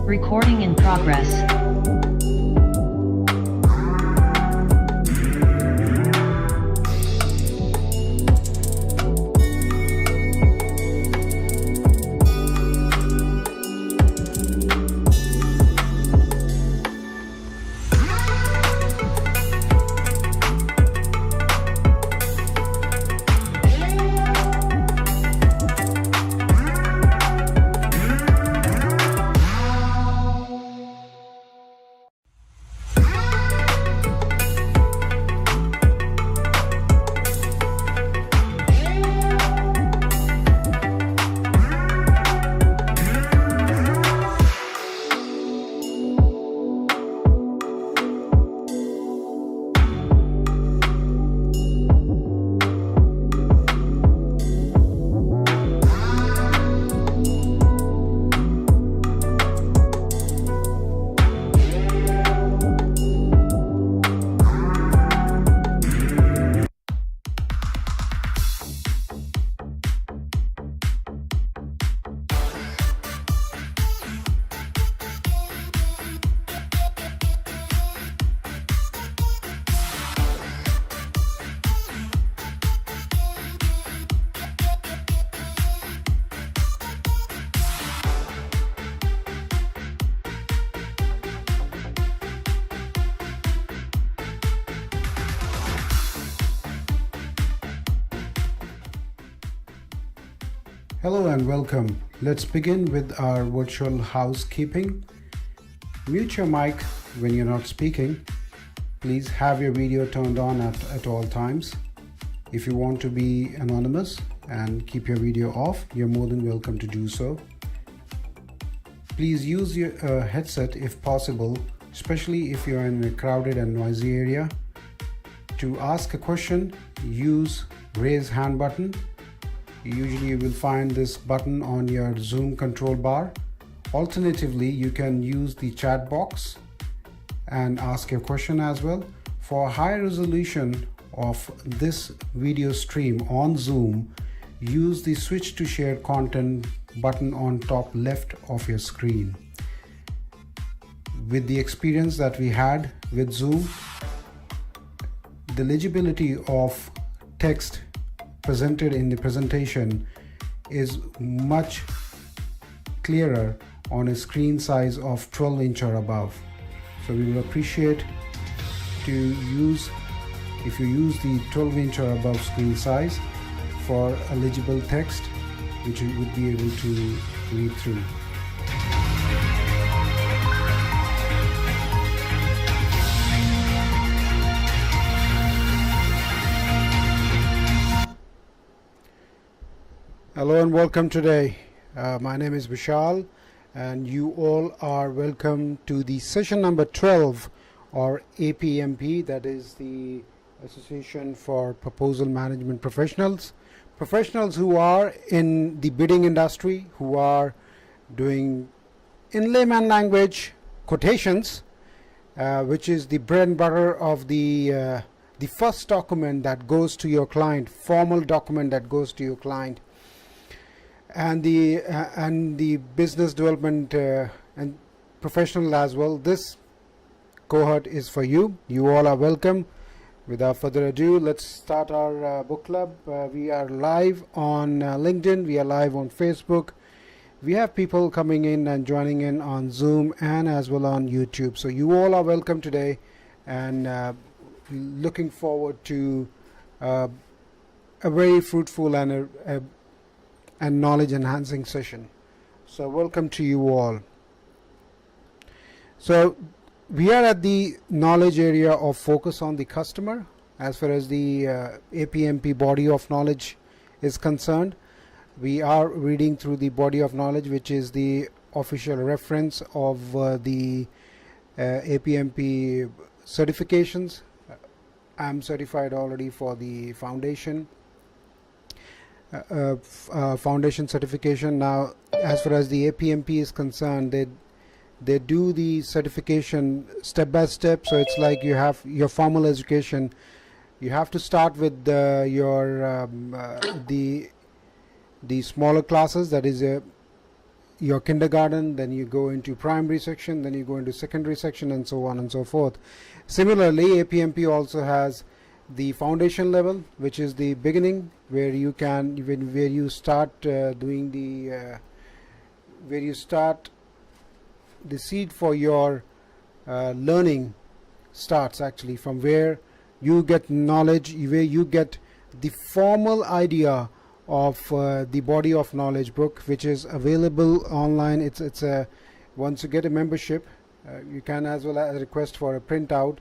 Recording in progress. Hello and welcome. Let's begin with our virtual housekeeping. Mute your mic when you're not speaking. Please have your video turned on at all times. If you want to be anonymous and keep your video off, you're more than welcome to do so. Please use your headset if possible, especially if you're in a crowded and noisy area. To ask a question, use raise hand button. Usually you will find this button on your Zoom control bar. Alternatively, you can use the chat box and ask your question as well. For high resolution of this video stream on Zoom, use the switch to shared content button on top left of your screen. With the experience that we had with Zoom, the legibility of text presented in the presentation is much clearer on a screen size of 12 inch or above. So we will appreciate to use, if you use the 12 inch or above screen size for a legible text which you would be able to read through. Hello and welcome today. My name is Vishal and you all are welcome to the session number 12 or APMP, that is the Association for Proposal Management Professionals. Professionals who are in the bidding industry, who are doing, in layman language, quotations, which is the bread and butter of the first document that goes to your client, formal document that goes to your client. And the business development and professional as well. This cohort is for you. You all are welcome. Without further ado, let's start our book club. We are live on LinkedIn. We are live on Facebook. We have people coming in and joining in on Zoom and as well on YouTube. So you all are welcome today, and looking forward to a very fruitful and knowledge enhancing session. So welcome to you all. So we are at the knowledge area of focus on the customer as far as the APMP body of knowledge is concerned. We are reading through the body of knowledge, which is the official reference of the APMP certifications. I'm certified already for the foundation certification. Now, as far as the APMP is concerned, they do the certification step by step. So it's like you have your formal education. You have to start with the smaller classes, that is your kindergarten, then you go into primary section, then you go into secondary section, and so on and so forth. Similarly, APMP also has the foundation level, which is the beginning, where you can where you start doing the where you start the seed for your learning starts, actually, from where you get knowledge, where you get the formal idea of the body of knowledge book, which is available online. It's a once you get a membership, you can as well as request for a printout.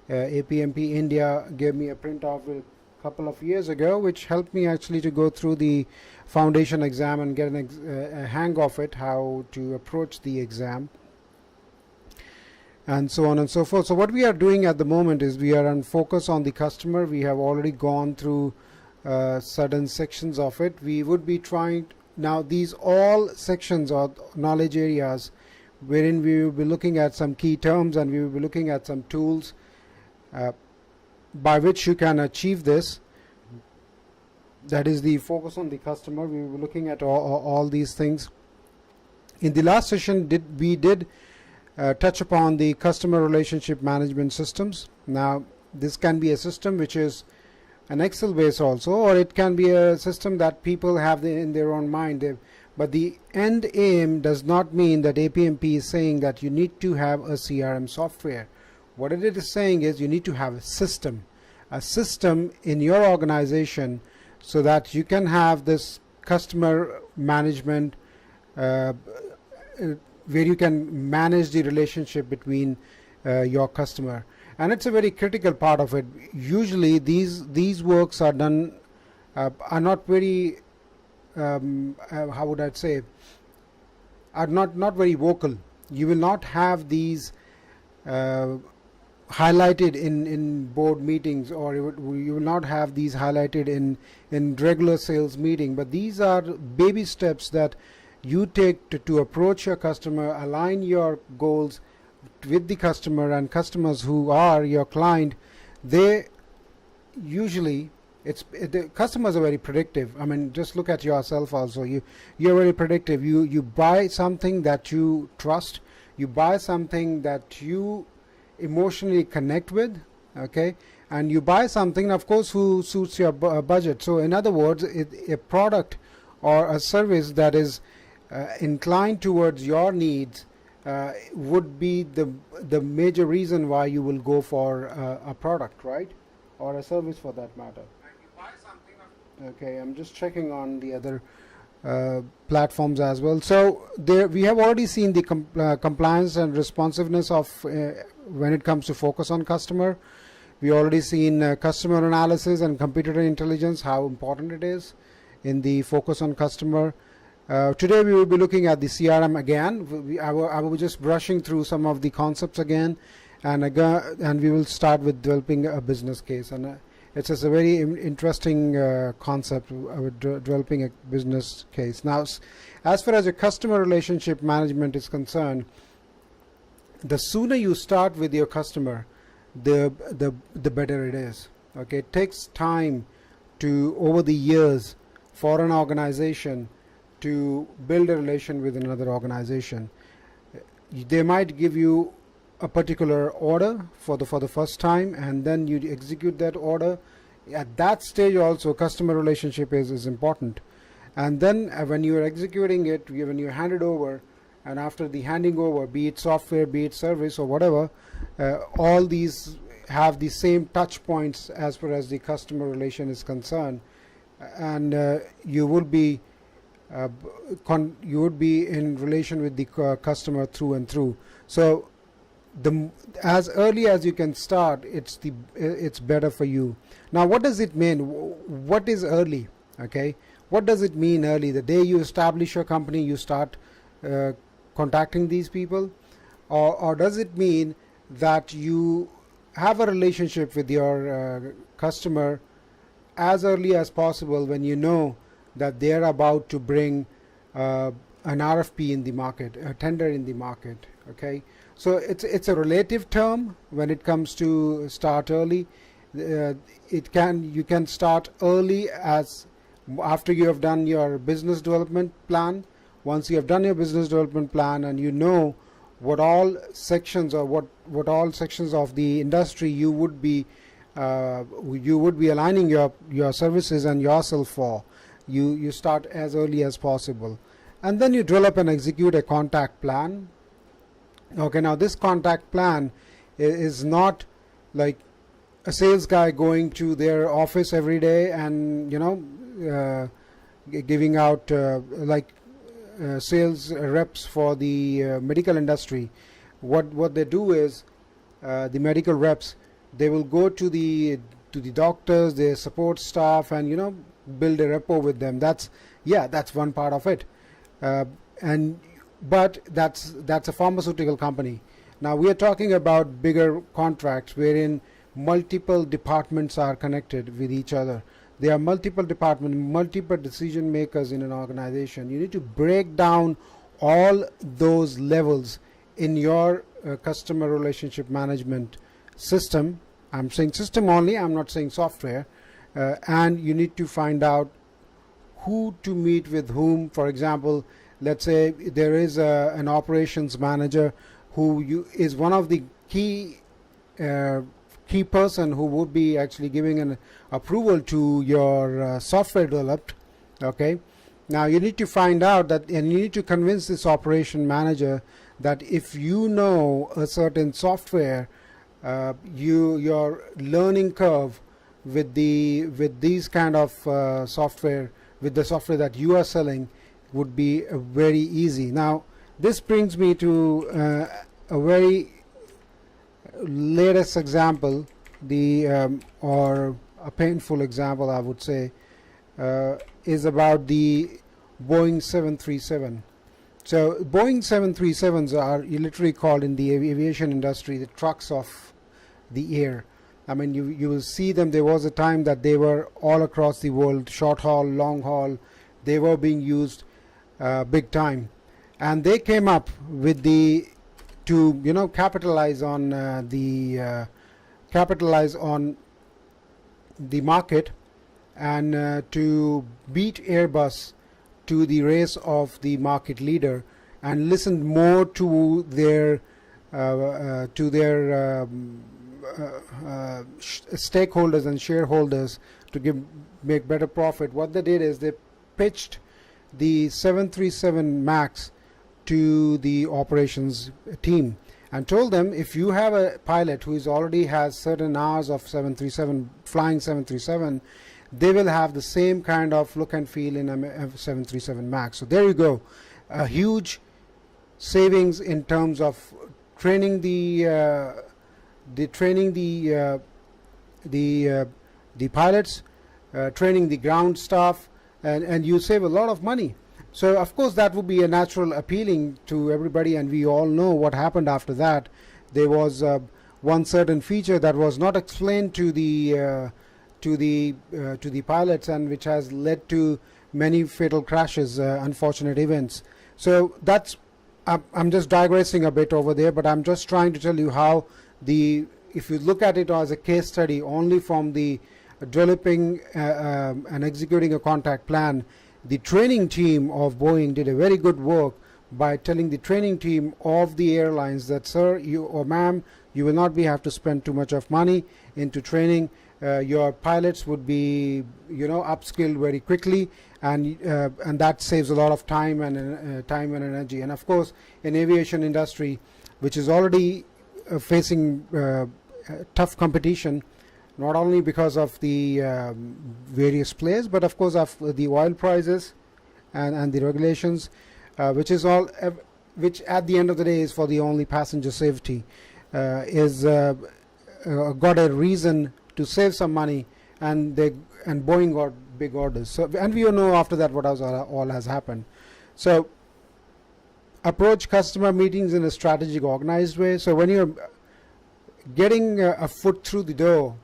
APMP India gave me a printout a couple of years ago, which helped me actually to go through the foundation exam and get a hang of it, how to approach the exam, and so on and so forth. So what we are doing at the moment is we are on focus on the customer. We have already gone through certain sections of it. We would be trying now these all sections or knowledge areas wherein we will be looking at some key terms, and we will be looking at some tools by which you can achieve this. That is the focus on the customer. We will be looking at all these things. In the last session we did touch upon the customer relationship management systems. Now this can be a system which is an Excel base also, or it can be a system that people have in their own mind. But the end aim does not mean that APMP is saying that you need to have a CRM software. What it is saying is you need to have a system in your organization, so that you can have this customer management where you can manage the relationship between your customer. And it's a very critical part of it. Usually these works are done are not very how would I say, are not very vocal. You will not have these highlighted in board meetings, or you will not have these highlighted in regular sales meeting. But these are baby steps that you take to approach your customer, align your goals with the customer, and customers who are your client, they usually the customers are very predictive. I mean, just look at yourself also. You're very predictive. You buy something that you trust. You buy something that you emotionally connect with, okay, and you buy something, of course, who suits your budget. So in other words, a product or a service that is inclined towards your needs would be the major reason why you will go for a product, right, or a service for that matter. Okay, I'm just checking on the other platforms as well. So there we have already seen the compliance and responsiveness of when it comes to focus on customer. We already seen customer analysis and computer intelligence, how important it is in the focus on customer. Today we will be looking at the CRM again. I was just brushing through some of the concepts again, and we will start with developing a business case. And it's just a very interesting concept of developing a business case. Now, as far as a customer relationship management is concerned, the sooner you start with your customer, the better it is. Okay, it takes time to, over the years, for an organization to build a relation with another organization. They might give you a particular order for the first time, and then you execute that order. At that stage also, customer relationship is important. And then when you are executing it, when you hand it over, and after the handing over, be it software, be it service, or whatever, all these have the same touch points as far as the customer relation is concerned, and you would be in relation with the customer through and through. So as early as you can start, it's better for you. Now, what does it mean? What is early? Okay, what does it mean early? The day you establish your company, you start contacting these people, or does it mean that you have a relationship with your customer as early as possible, when you know that they're about to bring an RFP in the market, a tender in the market? Okay, so it's a relative term when it comes to start early. You can start early as after you have done your business development plan, once you have done your business development plan and you know what all sections or what all sections of the industry you would be aligning your services and yourself for, you start as early as possible, and then you develop and execute a contact plan. Okay, now this contact plan is not like a sales guy going to their office every day and giving out sales reps for the medical industry. What they do is the medical reps, they will go to the doctors, their support staff, and build a rapport with them. That's one part of it. But that's a pharmaceutical company. Now we are talking about bigger contracts wherein multiple departments are connected with each other. There are multiple departments, multiple decision makers in an organization. You need to break down all those levels in your customer relationship management system. I'm saying system only, I'm not saying software. And you need to find out who to meet with whom. For example, let's say there is an operations manager who is one of the key person who would be actually giving an approval to your software developed. Okay, now you need to find out that, and you need to convince this operation manager that if you know a certain software, your learning curve with these kind of software, with the software that you are selling, would be very easy. Now this brings me to a very latest example, or a painful example, I would say, is about the Boeing 737. So Boeing 737s are literally called in the aviation industry the trucks of the air. I mean, you will see them. There was a time that they were all across the world, short haul, long haul. They were being used big time, and they came up with to capitalize on the market, and to beat Airbus to the race of the market leader, and listen more to their stakeholders and shareholders to make better profit. What they did is they pitched the 737 MAX to the operations team and told them, if you have a pilot who already has certain hours of 737 flying 737, they will have the same kind of look and feel in a 737 MAX. So there you go, a huge savings in terms of training the pilots, training the ground staff, and you save a lot of money. So of course that would be a natural appealing to everybody, and we all know what happened after that. There was one certain feature that was not explained to the pilots, and which has led to many fatal crashes, unfortunate events. So that's I'm just digressing a bit over there, but I'm just trying to tell you how if you look at it as a case study only from the developing and executing a contact plan, the training team of Boeing did a very good work by telling the training team of the airlines that, sir, you or ma'am, you will not have to spend too much of money into training. Your pilots would be upskilled very quickly, and that saves a lot of time and energy. And of course, in aviation industry, which is already facing tough competition, not only because of the various players, but of course of the oil prices and the regulations, which at the end of the day is for the only passenger safety, is got a reason to save some money, and Boeing got big orders. So, and we all know after that what all has happened. So approach customer meetings in a strategic, organized way. So when you're getting a foot through the door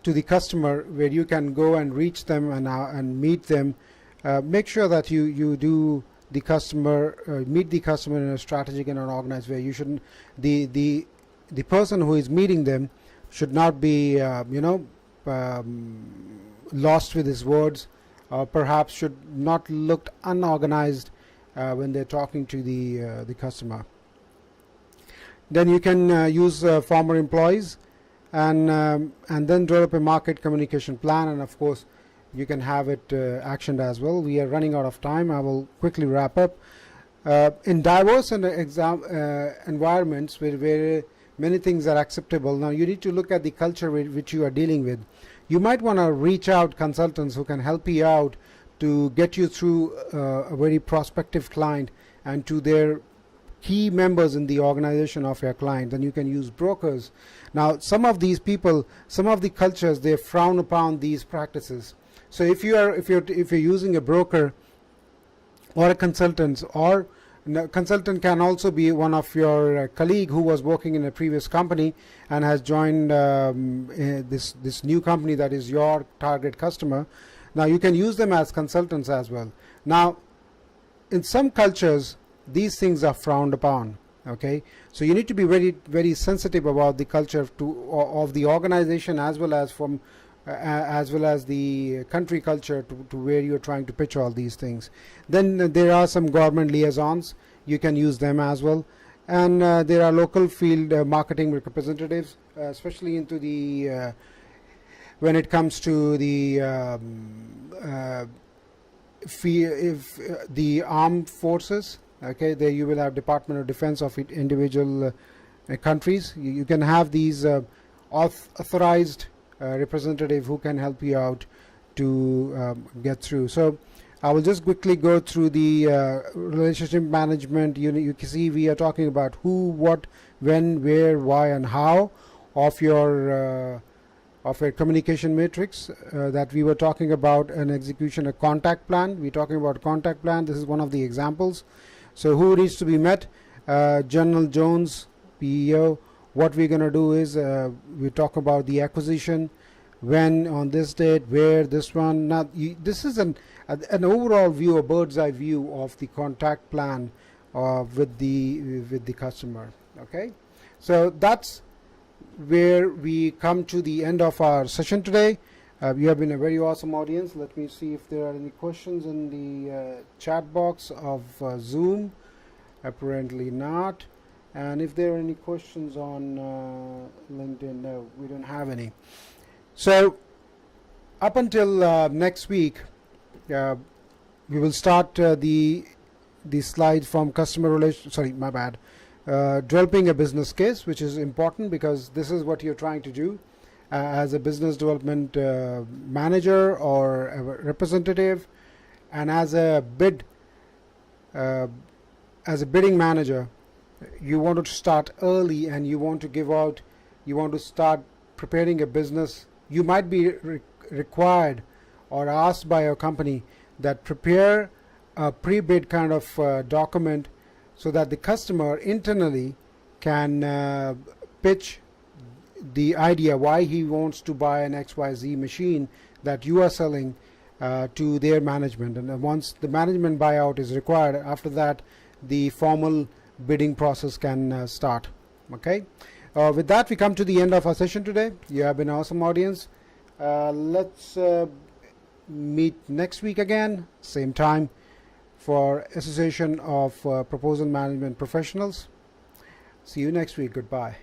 to the customer, where you can go and reach them and meet them, make sure that you do the customer, meet the customer in a strategic and an organized way. You shouldn't, the person who is meeting them should not be lost with his words, perhaps should not look unorganized when they're talking to the customer. Then you can use former employees and then develop a market communication plan, and of course you can have it actioned as well. We are running out of time. I will quickly wrap up. In diverse and environments where many things are acceptable, now you need to look at the culture which you are dealing with. You might want to reach out consultants who can help you out to get you through a very prospective client and to their key members in the organization of your client. Then you can use brokers. Now some of these people, some of the cultures, they frown upon these practices. So if you're using a broker or a consultant, or a consultant can also be one of your colleague who was working in a previous company and has joined this new company that is your target customer. Now you can use them as consultants as well. Now in some cultures these things are frowned upon. Okay, so you need to be very sensitive about the culture of the organization as well as the country culture to where you're trying to pitch all these things. Then there are some government liaisons. You can use them as well. And there are local field marketing representatives, especially into the when it comes to the the armed forces. Okay, there you will have Department of Defense of individual countries. You can have these authorized representative who can help you out to get through. So I will just quickly go through the relationship management. You can see we are talking about who, what, when, where, why, and how of your communication matrix that we were talking about. An execution, a contact plan. We're talking about contact plan. This is one of the examples. So who needs to be met? General Jones, PEO. What we're going to do is we talk about the acquisition, when, on this date, where, this one. Now this is an overall view, a bird's eye view of the contact plan with the customer. Okay, so that's where we come to the end of our session today. You have been a very awesome audience. Let me see if there are any questions in the chat box of Zoom. Apparently not. And if there are any questions on LinkedIn, no, we don't have any. So up until next week, we will start the slides from customer relation. Sorry, my bad. Developing a business case, which is important because this is what you're trying to do as a business development manager or a representative, and as a bidding manager. You want to start early and you want to start preparing a business. You might be required or asked by your company that prepare a pre-bid kind of document so that the customer internally can pitch the idea why he wants to buy an XYZ machine that you are selling to their management. And once the management buyout is required, after that the formal bidding process can start. Okay, with that we come to the end of our session today. You have been an awesome audience. Let's meet next week again, same time, for Association of Proposal Management Professionals. See you next week. Goodbye.